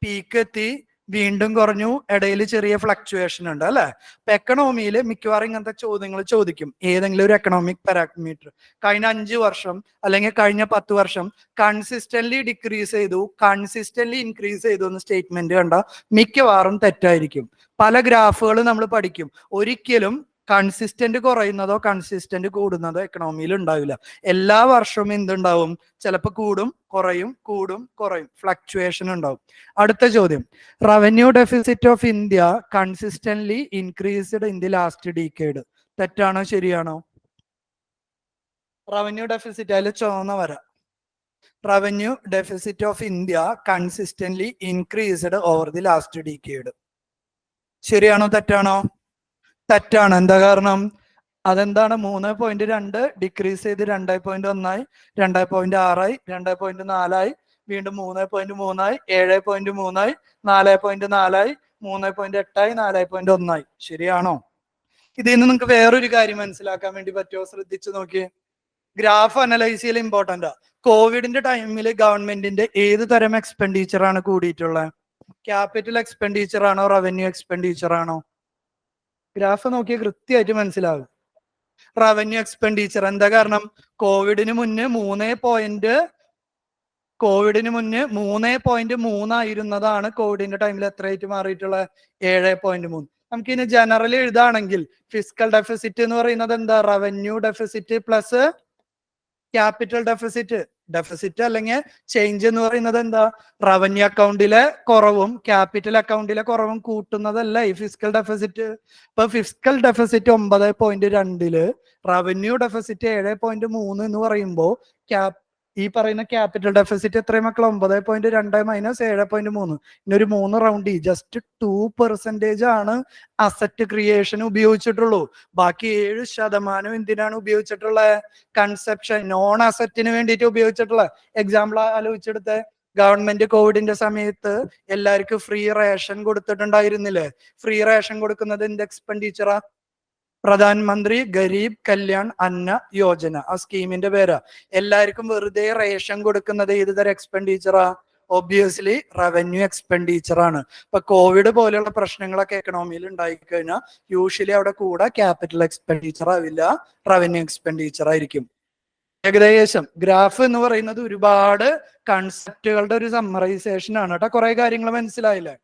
പീക്ക് എത്തി, വീണ്ടും കുറഞ്ഞു, ഇടയിൽ ചെറിയ ഫ്ലക്ച്വേഷൻ ഉണ്ട് അല്ലെ? അപ്പൊ എക്കണോമിയിൽ മിക്കവാറും ഇങ്ങനത്തെ ചോദ്യങ്ങൾ ചോദിക്കും. ഏതെങ്കിലും ഒരു എക്കണോമിക് പാരാമീറ്റർ കഴിഞ്ഞ 5 വർഷം അല്ലെങ്കിൽ കഴിഞ്ഞ 10 വർഷം കൺസിസ്റ്റന്റ്ലി ഡിക്രീസ് ചെയ്തു, കൺസിസ്റ്റന്റ്ലി ഇൻക്രീസ് ചെയ്തു എന്ന് സ്റ്റേറ്റ്മെന്റ് കണ്ട മിക്കവാറും തെറ്റായിരിക്കും. പല ഗ്രാഫുകൾ നമ്മൾ പഠിക്കും. ഒരിക്കലും കൺസിസ്റ്റന്റ് കുറയുന്നതോ കൺസിസ്റ്റന്റ് കൂടുന്നതോ എക്കണോമിയിൽ ഉണ്ടാവില്ല. എല്ലാ വർഷവും എന്തുണ്ടാവും? ചിലപ്പോൾ കൂടും കുറയും, ഫ്ലക്ച്വേഷൻ ഉണ്ടാവും. അടുത്ത ചോദ്യം, revenue deficit of India consistently increased in the last decade. തെറ്റാണോ ശരിയാണോ? റവന്യൂ ഡെഫിസിറ്റ്, അതിൽ ചുവന്ന വര. Revenue deficit of India consistently increased over the last decade. ശരിയാണോ തെറ്റാണോ? തെറ്റാണ്. എന്താ കാരണം? അതെന്താണ്? 3.2 ഡിക്രീസ് ചെയ്ത് 2.1 ആയി, 2.6 ആയി, 2.4 ആയി, വീണ്ടും 3.3 ആയി, 7.3 ആയി, 4.4 ആയി, 3.8 ആയി, 4.1 ആയി. ശരിയാണോ? ഇതിൽ നിന്ന് നിങ്ങൾക്ക് വേറൊരു കാര്യം മനസ്സിലാക്കാൻ വേണ്ടി പറ്റുമോ? ശ്രദ്ധിച്ചു നോക്കിയേ. ഗ്രാഫ് അനലൈസ് ചെയ്യൽ ഇമ്പോർട്ടന്റാ. കോവിഡിന്റെ ടൈമിൽ ഗവൺമെന്റിന്റെ ഏത് തരം എക്സ്പെൻഡിച്ചർ ആണ് കൂടിയിട്ടുള്ളത്? ക്യാപിറ്റൽ എക്സ്പെൻഡിച്ചർ ആണോ റവന്യൂ എക്സ്പെൻഡിച്ചർ ആണോ? ഗ്രാഫ് നോക്കിയാൽ കൃത്യമായിട്ട് മനസ്സിലാവും. Revenue expenditure. എന്താ കാരണം? കോവിഡിന് മുന്നേ 3.3 ആയിരുന്നതാണ് കോവിഡിന്റെ ടൈമിൽ എത്രയായിട്ട് മാറിയിട്ടുള്ള 7.3. നമുക്ക് ഇനി ജനറൽ എഴുതാണെങ്കിൽ ഫിസിക്കൽ ഡെഫിസിറ്റ് എന്ന് പറയുന്നത് എന്താ? Revenue deficit plus capital deficit അല്ലെങ്കിൽ ചേഞ്ച് എന്ന് പറയുന്നത് എന്താ? റവന്യൂ അക്കൗണ്ടിലെ കുറവും ക്യാപിറ്റൽ അക്കൗണ്ടിലെ കുറവും കൂട്ടുന്നതല്ല ഈ ഫിസിക്കൽ ഡെഫിസിറ്റ്. ഇപ്പൊ ഫിസിക്കൽ ഡെഫിസിറ്റ് 9.2 റവന്യൂ ഡെഫിസിറ്റ് 7.3 എന്ന് പറയുമ്പോൾ ഈ പറയുന്ന ക്യാപിറ്റൽ ഡെഫിസിറ്റ് എത്രയും മക്കൾ? 9.2 മൈനസ് 7.3. ഇന്നൊരു 3 റൗണ്ട് ജസ്റ്റ് 2% ആണ് അസറ്റ് ക്രിയേഷൻ ഉപയോഗിച്ചിട്ടുള്ളൂ. ബാക്കി 7% എന്തിനാണ് ഉപയോഗിച്ചിട്ടുള്ളത്? കൺസെപ്ഷൻ, നോൺ അസറ്റിന് വേണ്ടിയിട്ട് ഉപയോഗിച്ചിട്ടുള്ളത്. എക്സാമ്പിൾ ആലോചിച്ചെടുത്ത്, ഗവൺമെന്റ് കോവിഡിന്റെ സമയത്ത് എല്ലാവർക്കും ഫ്രീ റേഷൻ കൊടുത്തിട്ടുണ്ടായിരുന്നില്ലേ? ഫ്രീ റേഷൻ കൊടുക്കുന്നത് എന്ത് എക്സ്പെൻഡിച്ചറാ? പ്രധാനമന്ത്രി ഗരീബ് കല്യാൺ അന്ന യോജന, ആ സ്കീമിന്റെ പേരാ. എല്ലാവർക്കും വെറുതെ റേഷൻ കൊടുക്കുന്നത് ഏത് തരം എക്സ്പെൻഡിച്ചറാ? ഒബ്വിയസ്ലി റവന്യൂ എക്സ്പെൻഡിച്ചർ ആണ്. ഇപ്പൊ കോവിഡ് പോലെയുള്ള പ്രശ്നങ്ങളൊക്കെ എക്കണോമിയിൽ ഉണ്ടായിക്കഴിഞ്ഞാൽ യൂഷ്വലി അവിടെ കൂടെ ക്യാപിറ്റൽ എക്സ്പെൻഡിച്ചർ ആവില്ല, റവന്യൂ എക്സ്പെൻഡിച്ചർ ആയിരിക്കും. ഏകദേശം ഗ്രാഫ് എന്ന് പറയുന്നത് ഒരുപാട് കൺസെപ്റ്റുകളുടെ ഒരു സമ്മറൈസേഷൻ ആണ് കേട്ടോ. കുറെ കാര്യങ്ങൾ മനസ്സിലായില്ലേ?